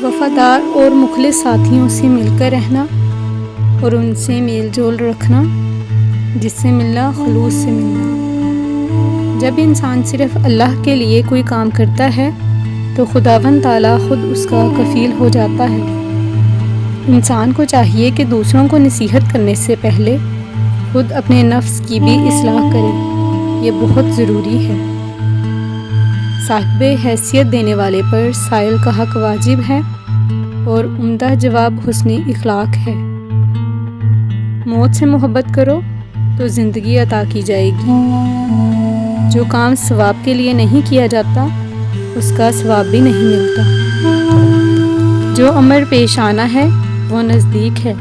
وفادار اور مخلص ساتھیوں سے مل کر رہنا اور ان سے میل جول رکھنا، جس سے ملنا خلوص سے ملنا۔ جب انسان صرف اللہ کے لیے کوئی کام کرتا ہے تو خداوند تعالیٰ خود اس کا کفیل ہو جاتا ہے۔ انسان کو چاہیے کہ دوسروں کو نصیحت کرنے سے پہلے خود اپنے نفس کی بھی اصلاح کرے، یہ بہت ضروری ہے۔ صاحب حیثیت دینے والے پر سائل کا حق واجب ہے اور عمدہ جواب حسن اخلاق ہے۔ موت سے محبت کرو تو زندگی عطا کی جائے گی۔ جو کام ثواب کے لیے نہیں کیا جاتا اس کا ثواب بھی نہیں ملتا۔ جو امر پیش آنا ہے وہ نزدیک ہے،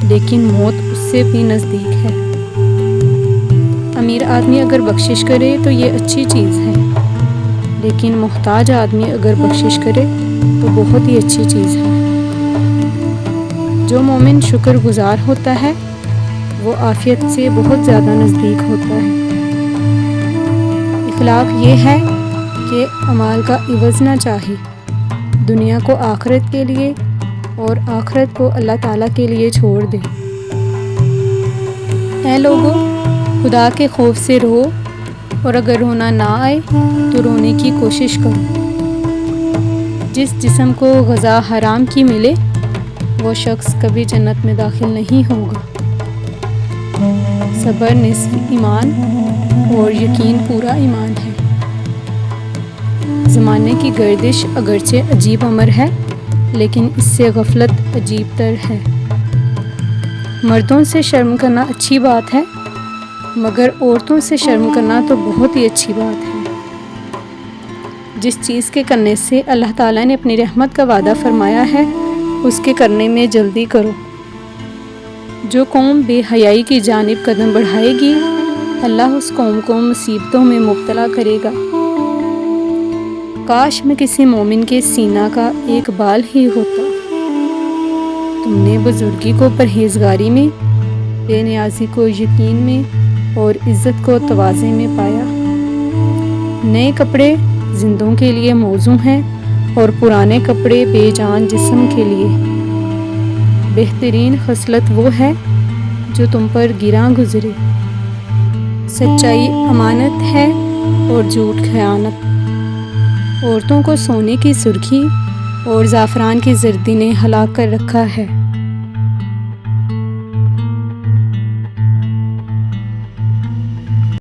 لیکن موت اس سے بھی نزدیک ہے۔ امیر آدمی اگر بخشش کرے تو یہ اچھی چیز ہے، لیکن محتاج آدمی اگر بخشش کرے تو بہت ہی اچھی چیز ہے۔ جو مومن شکر گزار ہوتا ہے وہ عافیت سے بہت زیادہ نزدیک ہوتا ہے۔ اخلاق یہ ہے کہ اعمال کا عوض نہ چاہے، دنیا کو آخرت کے لیے اور آخرت کو اللہ تعالیٰ کے لیے چھوڑ دے۔ اے لوگو، خدا کے خوف سے رو، اور اگر رونا نہ آئے تو رونے کی کوشش کرو۔ جس جسم کو غذا حرام کی ملے وہ شخص کبھی جنت میں داخل نہیں ہوگا۔ صبر نصف ایمان اور یقین پورا ایمان ہے۔ زمانے کی گردش اگرچہ عجیب امر ہے، لیکن اس سے غفلت عجیب تر ہے۔ مردوں سے شرم کرنا اچھی بات ہے، مگر عورتوں سے شرم کرنا تو بہت ہی اچھی بات ہے۔ جس چیز کے کرنے سے اللہ تعالیٰ نے اپنی رحمت کا وعدہ فرمایا ہے اس کے کرنے میں جلدی کرو۔ جو قوم بے حیائی کی جانب قدم بڑھائے گی اللہ اس قوم کو مصیبتوں میں مبتلا کرے گا۔ کاش میں کسی مومن کے سینہ کا ایک بال ہی ہوتا۔ تم نے بزرگی کو پرہیزگاری میں، بے نیازی کو یقین میں اور عزت کو تواضع میں پایا۔ نئے کپڑے زندوں کے لیے موزوں ہیں اور پرانے کپڑے بے جان جسم کے لیے۔ بہترین خصلت وہ ہے جو تم پر گراں گزرے۔ سچائی امانت ہے اور جھوٹ خیانت۔ عورتوں کو سونے کی سرخی اور زعفران کی زردی نے ہلاک کر رکھا ہے۔